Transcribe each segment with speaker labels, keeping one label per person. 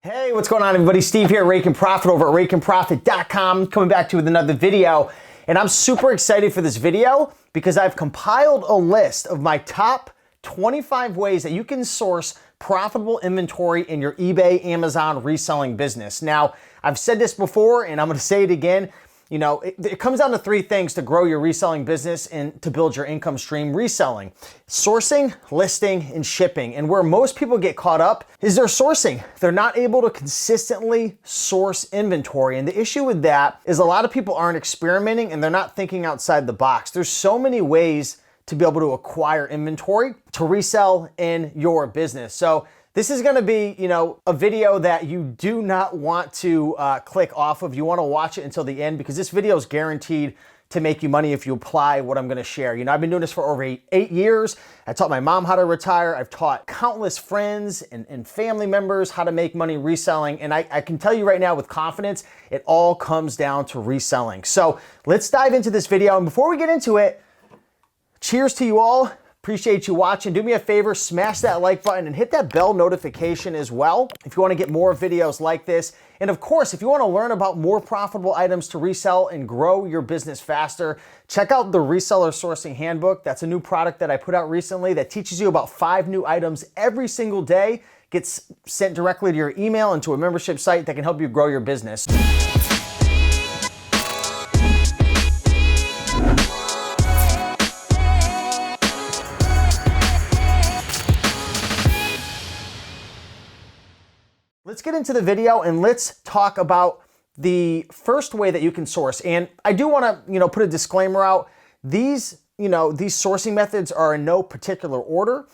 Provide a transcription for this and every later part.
Speaker 1: Hey, what's going on everybody? Steve here, Rake and Profit over at rakeandprofit.com, coming back to you with another video. And I'm super excited for this video because I've compiled a list of my top 25 ways that you can source profitable inventory in your eBay, Amazon reselling business. Now, I've said this before and I'm gonna say it again. You know, it comes down to three things to grow your reselling business and to build your income stream: reselling, sourcing, listing, and shipping. And where most people get caught up is their sourcing. They're not able to consistently source inventory. And the issue with that is a lot of people aren't experimenting and they're not thinking outside the box. There's so many ways to be able to acquire inventory to resell in your business. So this is gonna be, a video that you do not want to click off of. You wanna watch it until the end because this video is guaranteed to make you money if you apply what I'm gonna share. I've been doing this for over 8 years. I taught my mom how to retire. I've taught countless friends and family members how to make money reselling. And I can tell you right now with confidence, it all comes down to reselling. So let's dive into this video. And before we get into it, cheers to you all. Appreciate you watching. Do me a favor, smash that like button and hit that bell notification as well if you want to get more videos like this. And of course, if you want to learn about more profitable items to resell and grow your business faster, check out the Reseller Sourcing Handbook. That's a new product that I put out recently that teaches you about 5 new items every single day. Gets sent directly to your email and to a membership site that can help you grow your business. Let's get into the video and let's talk about the first way that you can source. And I do want to, put a disclaimer out. These sourcing methods are in no particular order.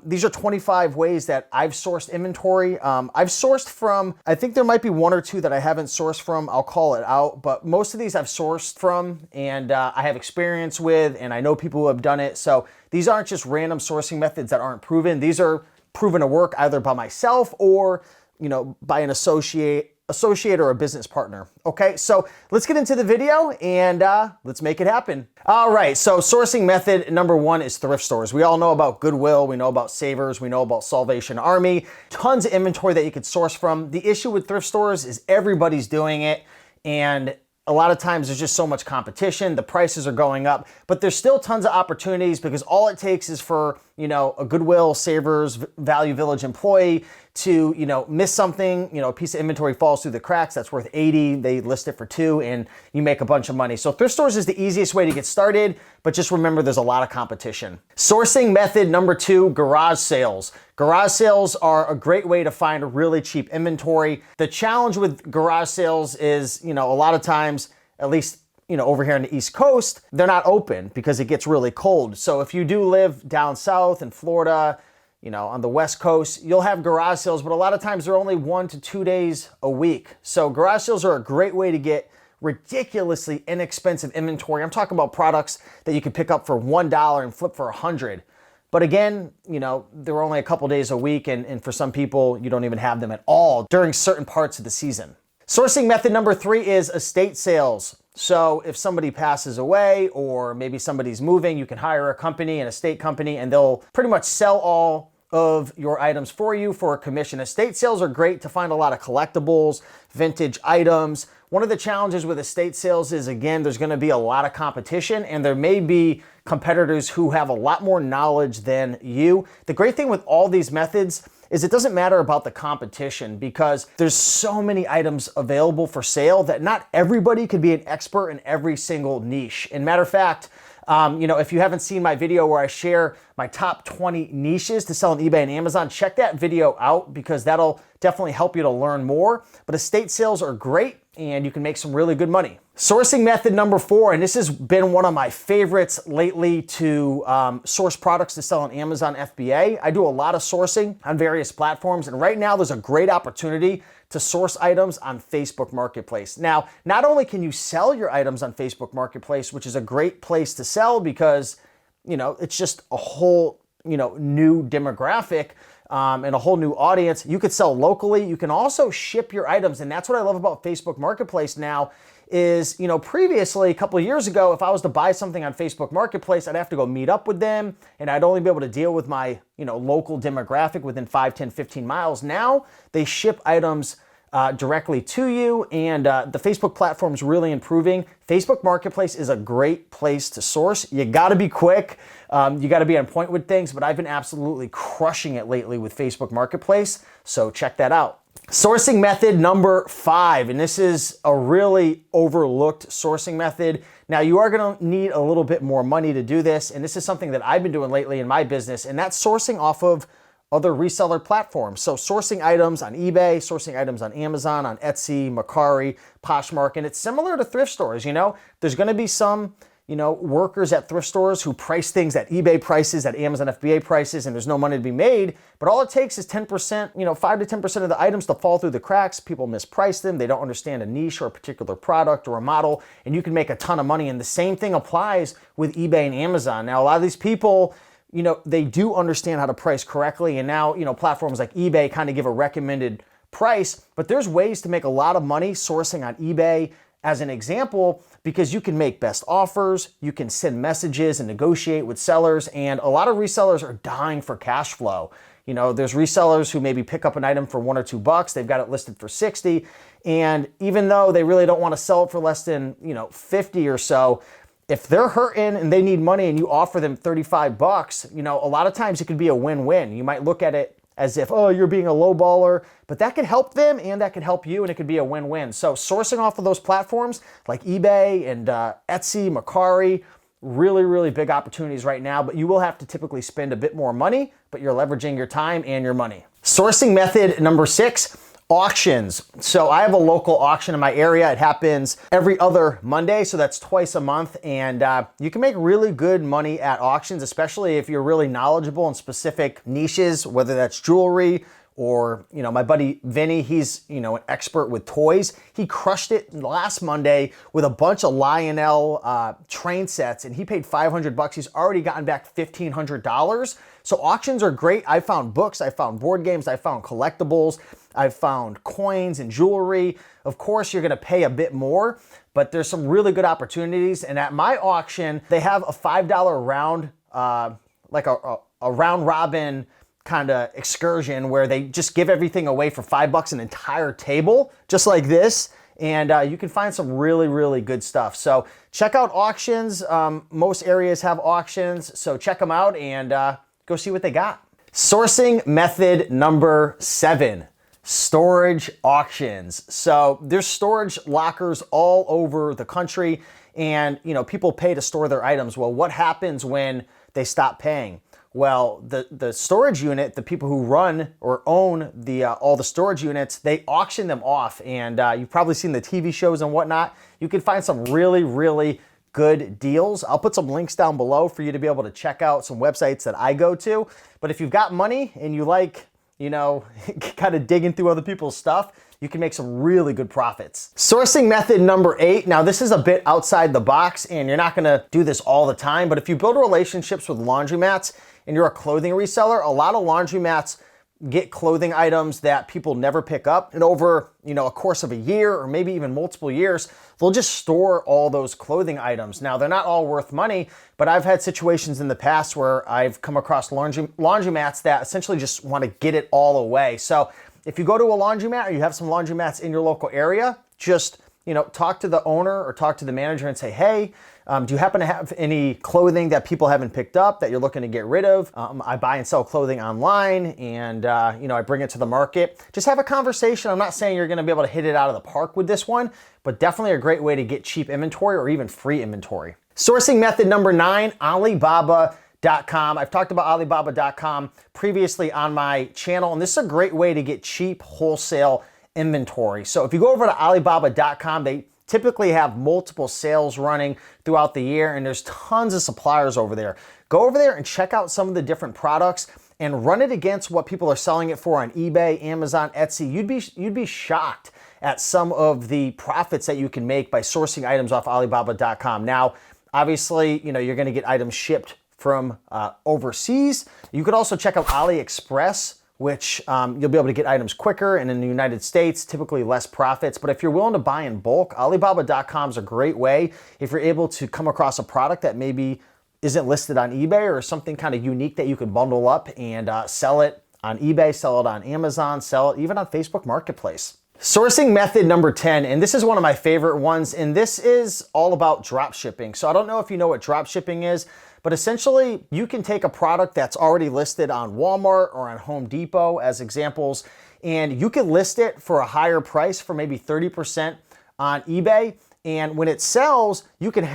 Speaker 1: These are 25 ways that I've sourced inventory. I've sourced from, I think there might be 1 or 2 that I haven't sourced from. I'll call it out, but most of these I've sourced from and I have experience with, and I know people who have done it. So these aren't just random sourcing methods that aren't proven. These are proven to work either by myself or by an associate or a business partner. Okay, so let's get into the video and let's make it happen. All right, so sourcing method number 1 is thrift stores. We all know about Goodwill, we know about Savers, we know about Salvation Army, tons of inventory that you could source from. The issue with thrift stores is everybody's doing it, and a lot of times there's just so much competition, the prices are going up, but there's still tons of opportunities because all it takes is for, a Goodwill, Savers, Value Village employee to, miss something, a piece of inventory falls through the cracks, that's worth 80, they list it for 2 and you make a bunch of money. So thrift stores is the easiest way to get started, but just remember there's a lot of competition. Sourcing method number 2, garage sales. Garage sales are a great way to find really cheap inventory. The challenge with garage sales is, a lot of times, at least over here on the East Coast, they're not open because it gets really cold. So if you do live down south in Florida, on the West Coast, you'll have garage sales, but a lot of times they're only 1 to 2 days a week. So garage sales are a great way to get ridiculously inexpensive inventory. I'm talking about products that you can pick up for $1 and flip for 100. But again, they're only a couple days a week, and for some people, you don't even have them at all during certain parts of the season. Sourcing method number 3 is estate sales. So if somebody passes away or maybe somebody's moving, you can hire a company, an estate company, and they'll pretty much sell all of your items for you for a commission. Estate sales are great to find a lot of collectibles, vintage items. One of the challenges with estate sales is, again, there's gonna be a lot of competition and there may be competitors who have a lot more knowledge than you. The great thing with all these methods is it doesn't matter about the competition because there's so many items available for sale that not everybody could be an expert in every single niche. And matter of fact, if you haven't seen my video where I share my top 20 niches to sell on eBay and Amazon, check that video out because that'll definitely help you to learn more. But estate sales are great and you can make some really good money. Sourcing method number 4, and this has been one of my favorites lately to source products to sell on Amazon FBA. I do a lot of sourcing on various platforms, and right now there's a great opportunity to source items on Facebook Marketplace. Now, not only can you sell your items on Facebook Marketplace, which is a great place to sell because, it's just a whole, new demographic, and a whole new audience. You could sell locally. You can also ship your items. And that's what I love about Facebook Marketplace now is, you know, previously, a couple of years ago, if I was to buy something on Facebook Marketplace, I'd have to go meet up with them and I'd only be able to deal with my, you know, local demographic within 5, 10, 15 miles. Now they ship items directly to you, and the Facebook platform is really improving. Facebook Marketplace is a great place to source. You gotta be quick, you gotta be on point with things, but I've been absolutely crushing it lately with Facebook Marketplace, so check that out. Sourcing method number 5, and this is a really overlooked sourcing method. Now you are gonna need a little bit more money to do this, and this is something that I've been doing lately in my business, and that's sourcing off of other reseller platforms. So sourcing items on eBay, sourcing items on Amazon, on Etsy, Mercari, Poshmark, and it's similar to thrift stores. You know, there's gonna be some, you know, workers at thrift stores who price things at eBay prices, at Amazon FBA prices, and there's no money to be made. But all it takes is 10%, you know, 5 to 10% of the items to fall through the cracks. People misprice them. They don't understand a niche or a particular product or a model, and you can make a ton of money. And the same thing applies with eBay and Amazon. Now, a lot of these people, you know, they do understand how to price correctly. And now, you know, platforms like eBay kind of give a recommended price, but there's ways to make a lot of money sourcing on eBay as an example, because you can make best offers, you can send messages and negotiate with sellers. And a lot of resellers are dying for cash flow. You know, there's resellers who maybe pick up an item for $1 or $2, they've got it listed for 60. And even though they really don't want to sell it for less than, you know, 50 or so, if they're hurting and they need money and you offer them $35, you know, a lot of times it could be a win-win. You might look at it as if, oh, you're being a lowballer, but that could help them and that could help you, and it could be a win-win. So sourcing off of those platforms like eBay and Etsy, Mercari, really, really big opportunities right now, but you will have to typically spend a bit more money, but you're leveraging your time and your money. Sourcing method number 6, auctions. So I have a local auction in my area. It happens every other Monday, so that's twice a month. And you can make really good money at auctions, especially if you're really knowledgeable in specific niches, whether that's jewelry or, you know, my buddy Vinny, he's, you know, an expert with toys. He crushed it last Monday with a bunch of Lionel train sets, and he paid $500. He's already gotten back $1,500. So auctions are great. I found books, I found board games, I found collectibles, I found coins and jewelry. Of course, you're gonna pay a bit more, but there's some really good opportunities. And at my auction, they have a $5 round, like a round robin kind of excursion where they just give everything away for $5, an entire table, just like this. And you can find some really, really good stuff. So check out auctions. Most areas have auctions, so check them out and go see what they got. Sourcing method number 7, storage auctions. So there's storage lockers all over the country, and you know, people pay to store their items. Well, what happens when they stop paying? Well, the storage unit, the people who run or own the all the storage units, they auction them off. And you've probably seen the TV shows and whatnot. You can find some really, really good deals. I'll put some links down below for you to be able to check out some websites that I go to. But if you've got money and you like, you know, kind of digging through other people's stuff, you can make some really good profits. Sourcing method number 8. Now this is a bit outside the box and you're not gonna do this all the time, but if you build relationships with laundromats and you're a clothing reseller, a lot of laundromats get clothing items that people never pick up, and over, you know, a course of a year or maybe even multiple years, they'll just store all those clothing items. Now they're not all worth money, but I've had situations in the past where I've come across laundromats that essentially just want to get it all away. So if you go to a laundromat or you have some laundromats in your local area, just, you know, talk to the owner or talk to the manager and say, hey, do you happen to have any clothing that people haven't picked up that you're looking to get rid of? I buy and sell clothing online, and you know, I bring it to the market. Just have a conversation. I'm not saying you're gonna be able to hit it out of the park with this one, but definitely a great way to get cheap inventory or even free inventory. Sourcing method number 9, Alibaba.com. I've talked about Alibaba.com previously on my channel, and this is a great way to get cheap wholesale inventory. So if you go over to Alibaba.com, they typically have multiple sales running throughout the year, and there's tons of suppliers over there. Go over there and check out some of the different products and run it against what people are selling it for on eBay, Amazon, Etsy. You'd be shocked at some of the profits that you can make by sourcing items off Alibaba.com. Now, obviously, you know, you're gonna get items shipped from overseas. You could also check out AliExpress, which you'll be able to get items quicker, and in the United States, typically less profits. But if you're willing to buy in bulk, Alibaba.com is a great way if you're able to come across a product that maybe isn't listed on eBay or something kind of unique that you could bundle up and sell it on eBay, sell it on Amazon, sell it even on Facebook Marketplace. Sourcing method number 10, and this is one of my favorite ones, and this is all about drop shipping. So I don't know if you know what drop shipping is, but essentially you can take a product that's already listed on Walmart or on Home Depot as examples, and you can list it for a higher price for maybe 30% on eBay. And when it sells, you could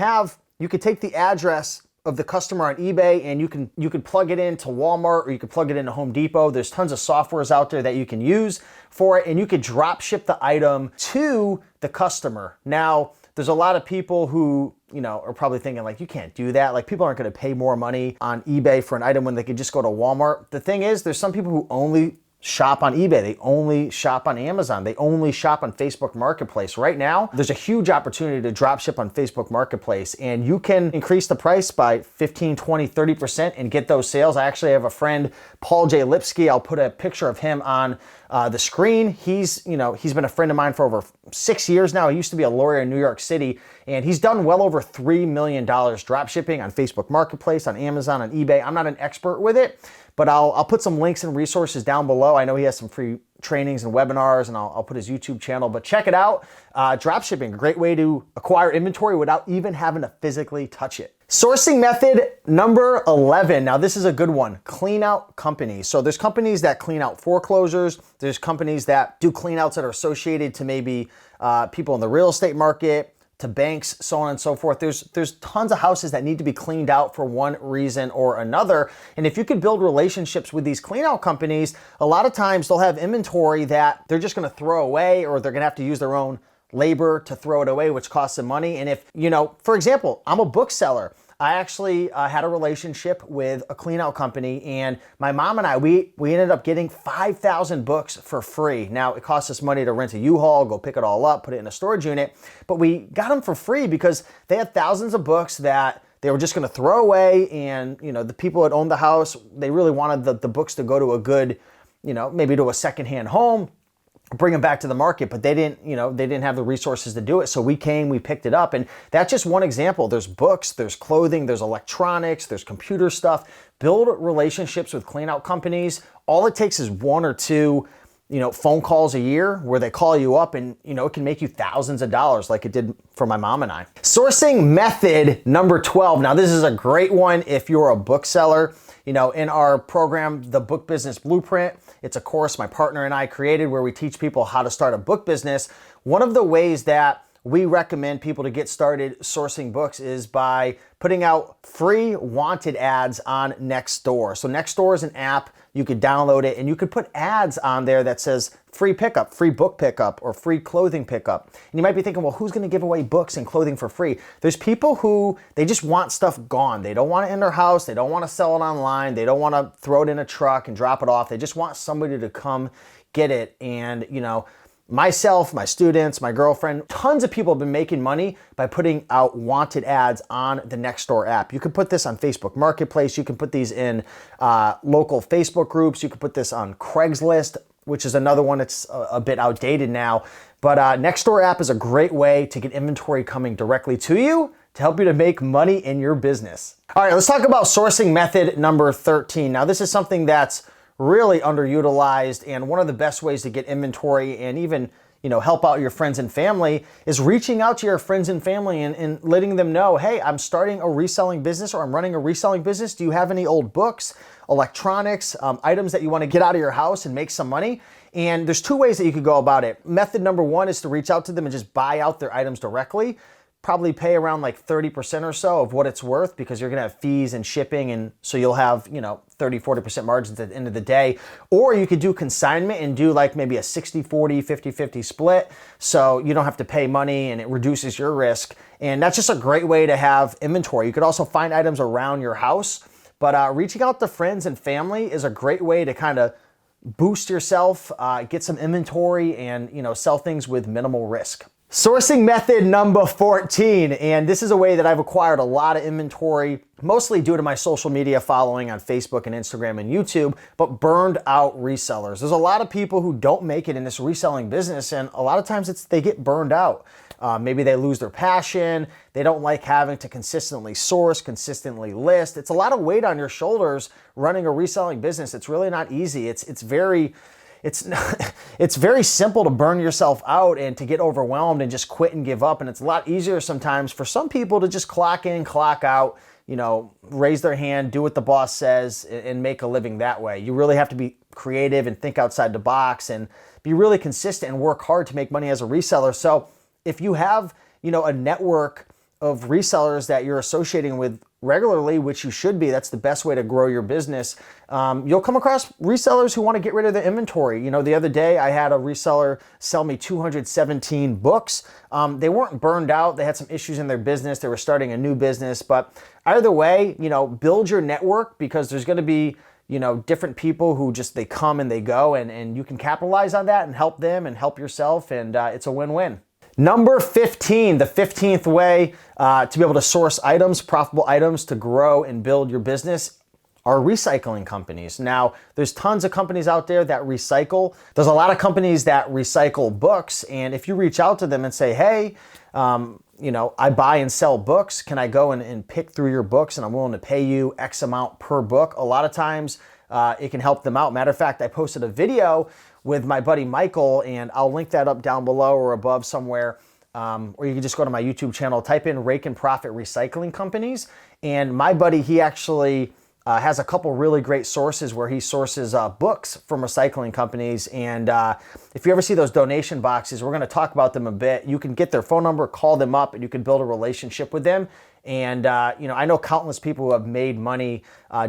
Speaker 1: take the address of the customer on eBay and you can plug it into Walmart or you could plug it into Home Depot. There's tons of softwares out there that you can use for it, and you could drop ship the item to the customer. Now, there's a lot of people who, are probably thinking like, you can't do that. Like, people aren't going to pay more money on eBay for an item when they could just go to Walmart. The thing is, there's some people who only shop on eBay. They only shop on Amazon. They only shop on Facebook Marketplace. Right now, there's a huge opportunity to drop ship on Facebook Marketplace, and you can increase the price by 15, 20, 30% and get those sales. I actually have a friend, Paul J. Lipsky. I'll put a picture of him on the screen. He's been a friend of mine for over 6 years now. He used to be a lawyer in New York City, and he's done well over $3 million drop shipping on Facebook Marketplace, on Amazon, on eBay. I'm not an expert with it, but I'll put some links and resources down below. I know he has some free trainings and webinars, and I'll put his YouTube channel, but check it out. Dropshipping, a great way to acquire inventory without even having to physically touch it. Sourcing method number 11. Now, this is a good one. Clean out companies. So there's companies that clean out foreclosures. There's companies that do clean outs that are associated to maybe people in the real estate market, to banks, so on and so forth. There's tons of houses that need to be cleaned out for one reason or another. And if you could build relationships with these clean out companies, a lot of times they'll have inventory that they're just gonna throw away, or they're gonna have to use their own labor to throw it away, which costs them money. And if, for example, I'm a bookseller. I actually had a relationship with a clean out company, and my mom and I, we ended up getting 5,000 books for free. Now, it costs us money to rent a U-Haul, go pick it all up, put it in a storage unit, but we got them for free because they had thousands of books that they were just gonna throw away, and the people that owned the house, they really wanted the books to go to a good, maybe to a secondhand home, bring them back to the market, but they didn't have the resources to do it. So we picked it up, and that's just one example. There's books, there's clothing, there's electronics, there's computer stuff. Build relationships with clean out companies. All it takes is one or two, phone calls a year where they call you up, and it can make you thousands of dollars like it did for my mom and I. Sourcing method number 12. Now, this is a great one if you're a bookseller. In our program, the Book Business Blueprint, it's a course my partner and I created where we teach people how to start a book business. One of the ways that we recommend people to get started sourcing books is by putting out free wanted ads on NEXTDOOR. So NEXTDOOR is an app. You could download it, and you could put ads on there that says free pickup, free book pickup, or free clothing pickup. And you might be thinking, well, who's gonna give away books and clothing for free? There's people who, they just want stuff gone. They don't want it in their house. They don't wanna sell it online. They don't wanna throw it in a truck and drop it off. They just want somebody to come get it. And myself, my students, my girlfriend, tons of people have been making money by putting out wanted ads on the NEXTDOOR app. You can put this on Facebook Marketplace. You can put these in local Facebook groups. You can put this on Craigslist, which is another one that's a bit outdated now. But NEXTDOOR app is a great way to get inventory coming directly to you to help you to make money in your business. All right, let's talk about sourcing method number 13. Now, this is something that's really underutilized, and one of the best ways to get inventory and even help out your friends and family is reaching out to your friends and family and letting them know, hey, I'm starting a reselling business, or I'm running a reselling business. Do you have any old books, electronics, items that you want to get out of your house and make some money? And there's two ways that you could go about it. Method number one is to reach out to them and just buy out their items directly. Probably pay around like 30% or so of what it's worth, because you're gonna have fees and shipping, and so you'll have 30, 40% margins at the end of the day. Or you could do consignment and do like maybe a 60-40, 50-50 split, so you don't have to pay money and it reduces your risk. And that's just a great way to have inventory. You could also find items around your house, but reaching out to friends and family is a great way to kind of boost yourself, get some inventory, and sell things with minimal risk. Sourcing method number 14, and this is a way that I've acquired a lot of inventory, mostly due to my social media following on Facebook and Instagram and YouTube, but burned out resellers. There's a lot of people who don't make it in this reselling business, and a lot of times they get burned out. Maybe they lose their passion. They don't like having to consistently source, consistently list. It's a lot of weight on your shoulders running a reselling business. It's really not easy. It's very simple to burn yourself out and to get overwhelmed and just quit and give up. And it's a lot easier sometimes for some people to just clock in, clock out, raise their hand, do what the boss says, and make a living that way. You really have to be creative and think outside the box and be really consistent and work hard to make money as a reseller. So if you have, a network of resellers that you're associating with regularly, which you should be, that's the best way to grow your business. You'll come across resellers who want to get rid of their inventory. The other day I had a reseller sell me 217 books. They weren't burned out. They had some issues in their business. They were starting a new business, but either way, build your network, because there's going to be different people who they come and they go, and you can capitalize on that and help them and help yourself, and it's a win-win. Number 15, the 15th way to be able to source items, profitable items, to grow and build your business are recycling companies. Now, there's tons of companies out there that recycle. There's a lot of companies that recycle books, and if you reach out to them and say, hey, I buy and sell books, can I go and pick through your books, and I'm willing to pay you X amount per book? A lot of times it can help them out. Matter of fact, I posted a video with my buddy Michael, and I'll link that up down below or above somewhere. Or you can just go to my YouTube channel, type in Rake and Profit Recycling Companies. And my buddy, he actually has a couple really great sources where he sources books from recycling companies. And if you ever see those donation boxes, we're going to talk about them a bit. You can get their phone number, call them up, and you can build a relationship with them. And I know countless people who have made money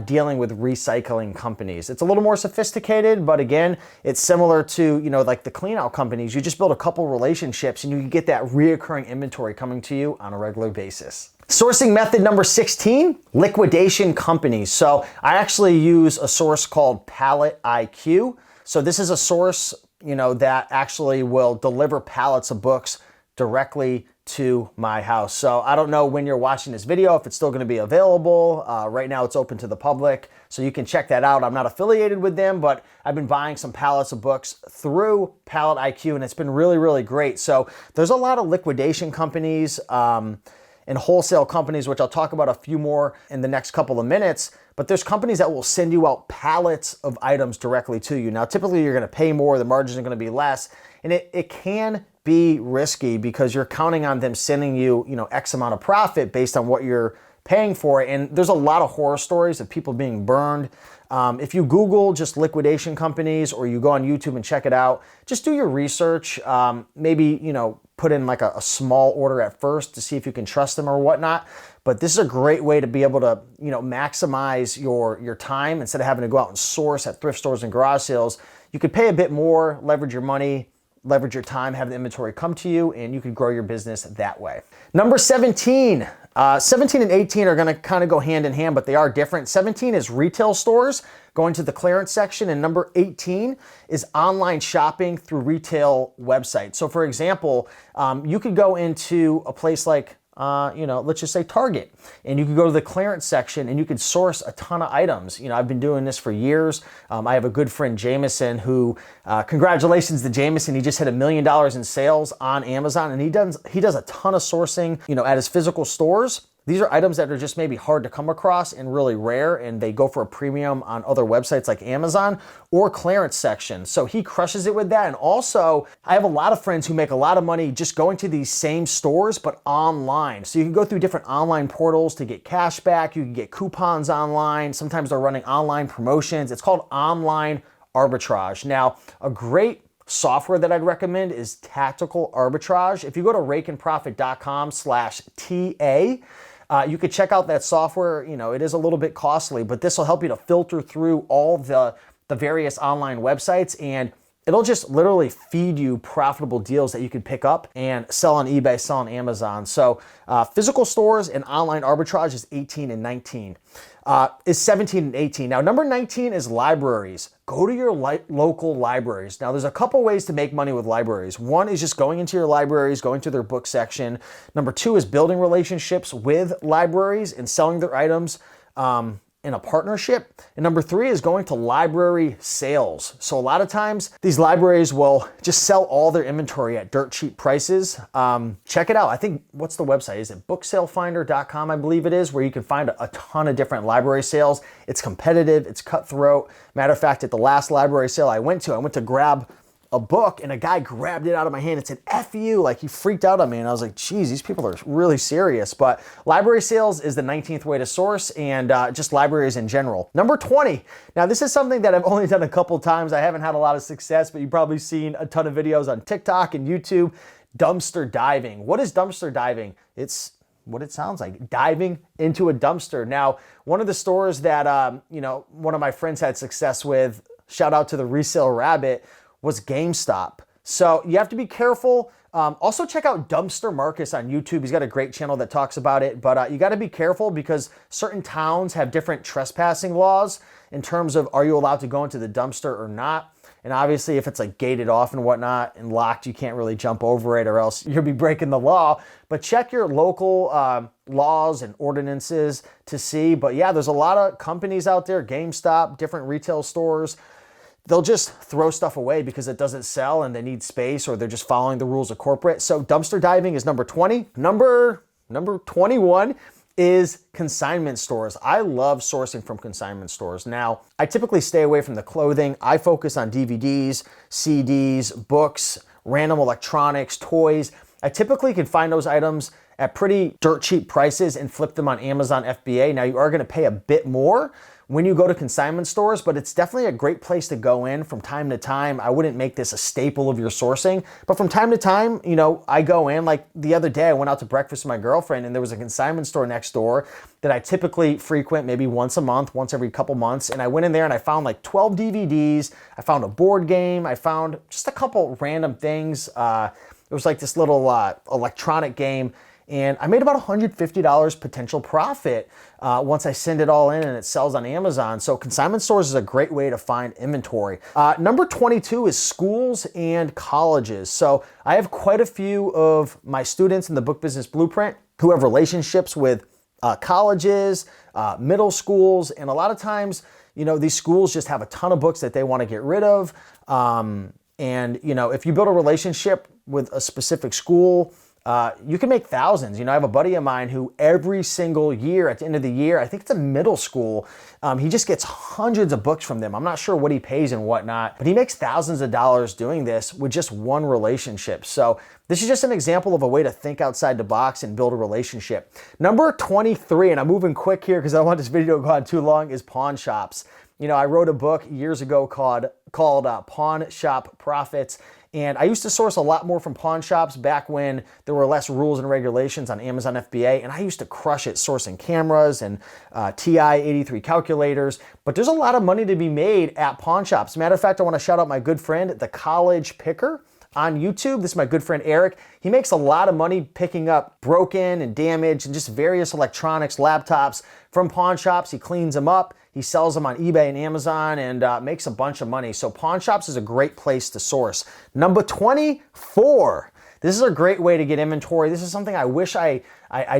Speaker 1: dealing with recycling companies. It's a little more sophisticated, but again, it's similar to like the CLEANOUT companies. You just build a couple relationships, and you can get that reoccurring inventory coming to you on a regular basis. Sourcing method number 16, liquidation companies. So I actually use a source called Pallet IQ. So this is a source that actually will deliver pallets of books directly to my house. So I don't know when you're watching this video if it's still going to be available. Right now it's open to the public, so you can check that out. I'm not affiliated with them, but I've been buying some pallets of books through Pallet IQ, and it's been really, really great. So there's a lot of liquidation companies and wholesale companies, which I'll talk about a few more in the next couple of minutes. But there's companies that will send you out pallets of items directly to you. Now, typically you're going to pay more, the margins are going to be less, and it can be risky because you're counting on them sending you, X amount of profit based on what you're paying for it. And there's a lot of horror stories of people being burned. If you Google just liquidation companies, or you go on YouTube and check it out, just do your research. Maybe, put in like a small order at first to see if you can trust them or whatnot. But this is a great way to be able to, maximize your time. Instead of having to go out and source at thrift stores and garage sales, you could pay a bit more, leverage your money, leverage your time, have the inventory come to you, and you can grow your business that way. Number 17. 17 and 18 are going to kind of go hand in hand, but they are different. 17 is retail stores going to the clearance section, and number 18 is online shopping through retail websites. So for example, you could go into a place like let's just say Target, and you could go to the clearance section and you could source a ton of items. I've been doing this for years. I have a good friend, Jameson, who, congratulations to Jameson. He just hit $1 million in sales on Amazon, and he does a ton of sourcing, at his physical stores. These are items that are just maybe hard to come across and really rare, and they go for a premium on other websites like Amazon or clearance section. So he crushes it with that. And also, I have a lot of friends who make a lot of money just going to these same stores, but online. So you can go through different online portals to get cash back. You can get coupons online. Sometimes they're running online promotions. It's called online arbitrage. Now, a great software that I'd recommend is Tactical Arbitrage. If you go to rakeandprofit.com/TA, you could check out that software. It is a little bit costly, but this will help you to filter through all the various online websites, and it'll just literally feed you profitable deals that you can pick up and sell on eBay, sell on Amazon. So physical stores and online arbitrage is 18 and 19. is 17 and 18. Now, number 19 is libraries. Go to your local libraries. Now, there's a couple ways to make money with libraries. One is just going into your libraries, going to their book section. Number two is building relationships with libraries and selling their items in a partnership. And number three is going to library sales. So a lot of times these libraries will just sell all their inventory at dirt cheap prices. Check it out. I think, what's the website? Is it booksalefinder.com? I believe it is, where you can find a ton of different library sales. It's competitive, it's cutthroat. Matter of fact, at the last library sale I went to grab a book and a guy grabbed it out of my hand and said, F you, like he freaked out on me. And I was like, geez, these people are really serious. But library sales is the 19th way to source, and just libraries in general. Number 20. Now this is something that I've only done a couple times. I haven't had a lot of success, but you've probably seen a ton of videos on TikTok and YouTube. Dumpster diving. What is dumpster diving? It's what it sounds like, diving into a dumpster. Now, one of the stores that, one of my friends had success with, shout out to the Resale Rabbit, was Gamestop. So you have to be careful. Also check out Dumpster Marcus on YouTube. He's got a great channel that talks about it, but you got to be careful because certain towns have different trespassing laws in terms of, are you allowed to go into the dumpster or not? And obviously if it's like gated off and whatnot and locked, you can't really jump over it or else you'll be breaking the law. But check your local laws and ordinances to see. But yeah, there's a lot of companies out there, GameStop, different retail stores. They'll just throw stuff away because it doesn't sell and they need space, or they're just following the rules of corporate. So dumpster diving is number 20. Number 21 is consignment stores. I love sourcing from consignment stores. Now, I typically stay away from the clothing. I focus on DVDs, CDs, books, random electronics, toys. I typically can find those items at pretty dirt cheap prices and flip them on Amazon FBA. Now, you are gonna pay a bit more when you go to consignment stores, but it's definitely a great place to go in from time to time. I wouldn't make this a staple of your sourcing, but from time to time, I go in. Like the other day, I went out to breakfast with my girlfriend and there was a consignment store next door that I typically frequent maybe once a month, once every couple months. And I went in there and I found like 12 DVDs. I found a board game. I found just a couple random things. It was like this little electronic game. And I made about $150 potential profit once I send it all in and it sells on Amazon. So consignment stores is a great way to find inventory. Number 22 is schools and colleges. So I have quite a few of my students in the Book Business Blueprint who have relationships with colleges, middle schools, and a lot of times, these schools just have a ton of books that they want to get rid of. And if you build a relationship with a specific school, you can make thousands. I have a buddy of mine who every single year at the end of the year, I think it's a middle school, he just gets hundreds of books from them. I'm not sure what he pays and whatnot, but he makes thousands of dollars doing this with just one relationship. So this is just an example of a way to think outside the box and build a relationship. Number 23, and I'm moving quick here because I don't want this video to go on too long, is pawn shops. I wrote a book years ago called Pawn Shop Profits. And I used to source a lot more from pawn shops back when there were less rules and regulations on Amazon FBA. And I used to crush it sourcing cameras and TI-83 calculators. But there's a lot of money to be made at pawn shops. Matter of fact, I want to shout out my good friend, The College Picker, on YouTube. This is my good friend Eric. He makes a lot of money picking up broken and damaged and just various electronics, laptops from pawn shops. He cleans them up. He sells them on eBay and Amazon and makes a bunch of money. So pawn shops is a great place to source. Number 24. This is a great way to get inventory. This is something I wish I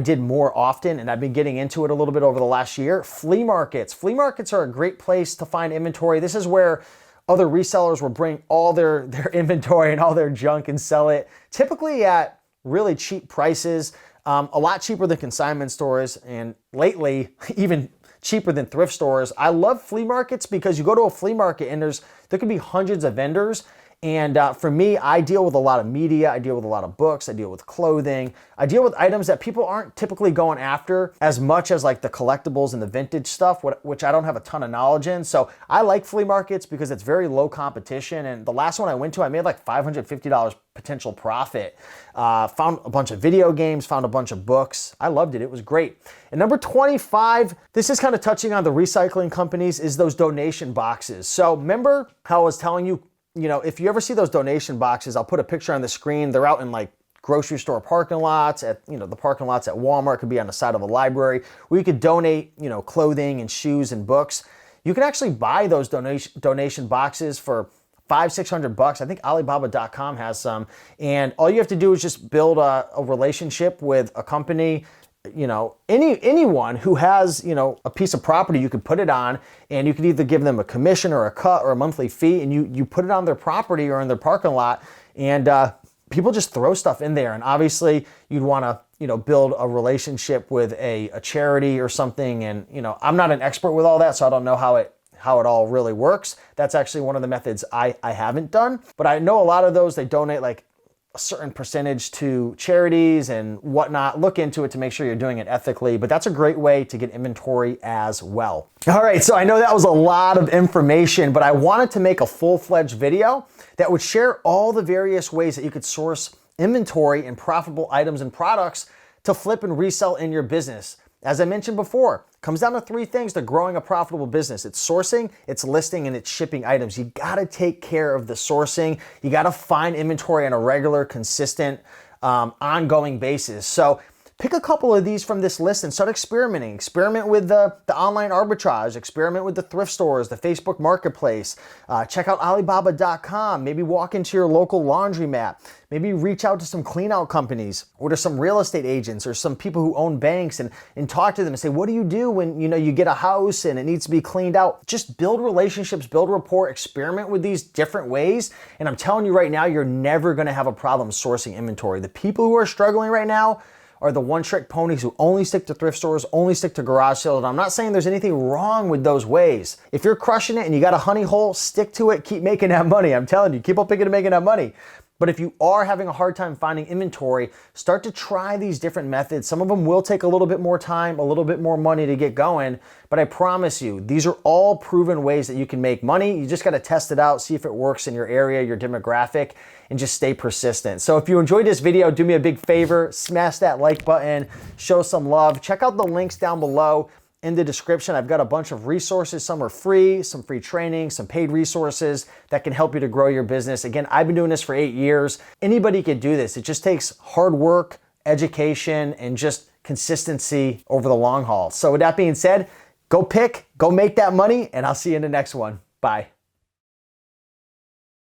Speaker 1: did more often, and I've been getting into it a little bit over the last year. Flea markets. Flea markets are a great place to find inventory. This is where other resellers will bring all their inventory and all their junk and sell it, typically at really cheap prices, a lot cheaper than consignment stores, and lately even cheaper than thrift stores. I love flea markets because you go to a flea market and there could be hundreds of vendors. And for me, I deal with a lot of media, I deal with a lot of books, I deal with clothing, I deal with items that people aren't typically going after as much as like the collectibles and the vintage stuff, which I don't have a ton of knowledge in. So I like flea markets because it's very low competition. And the last one I went to, I made like $550 potential profit. Found a bunch of video games, found a bunch of books. I loved it. It was great. And number 25, this is kind of touching on the recycling companies, is those donation boxes. So remember how I was telling you, if you ever see those donation boxes, I'll put a picture on the screen. They're out in like grocery store parking lots, at the parking lots at Walmart, it could be on the side of a library, where you could donate clothing and shoes and books. You can actually buy those donation boxes for $500-600. I think Alibaba.com has some, and all you have to do is just build a relationship with a company. Anyone who has a piece of property, you could put it on, and you could either give them a commission or a cut or a monthly fee, and you put it on their property or in their parking lot, and people just throw stuff in there. And obviously you'd want to build a relationship with a charity or something. And I'm not an expert with all that, so I don't know how it all really works. That's actually one of the methods I haven't done, but I know a lot of those, they donate like a certain percentage to charities and whatnot. Look into it to make sure you're doing it ethically, but that's a great way to get inventory as well. All right, so I know that was a lot of information, but I wanted to make a full-fledged video that would share all the various ways that you could source inventory and profitable items and products to flip and resell in your business. As I mentioned before, it comes down to three things to growing a profitable business. It's sourcing, it's listing, and it's shipping items. You gotta take care of the sourcing. You gotta find inventory on a regular, consistent, ongoing basis. So pick a couple of these from this list and start experimenting. Experiment with the online arbitrage, experiment with the thrift stores, the Facebook marketplace, check out Alibaba.com, maybe walk into your local laundromat, maybe reach out to some clean-out companies or to some real estate agents or some people who own banks and talk to them and say, what do you do when you get a house and it needs to be cleaned out? Just build relationships, build rapport, experiment with these different ways. And I'm telling you right now, you're never gonna have a problem sourcing inventory. The people who are struggling right now are the one-trick ponies who only stick to thrift stores, only stick to garage sales. And I'm not saying there's anything wrong with those ways. If you're crushing it and you got a honey hole, stick to it, keep making that money. I'm telling you, keep on picking and making that money. But if you are having a hard time finding inventory, start to try these different methods. Some of them will take a little bit more time, a little bit more money to get going, but I promise you, these are all proven ways that you can make money. You just gotta test it out, see if it works in your area, your demographic, and just stay persistent. So if you enjoyed this video, do me a big favor, smash that like button, show some love. Check out the links down below in the description. I've got a bunch of resources. Some are free, some free training, some paid resources that can help you to grow your business. Again, I've been doing this for 8 years. Anybody can do this. It just takes hard work, education, and just consistency over the long haul. So with that being said, go make that money, and I'll see you in the next one. Bye.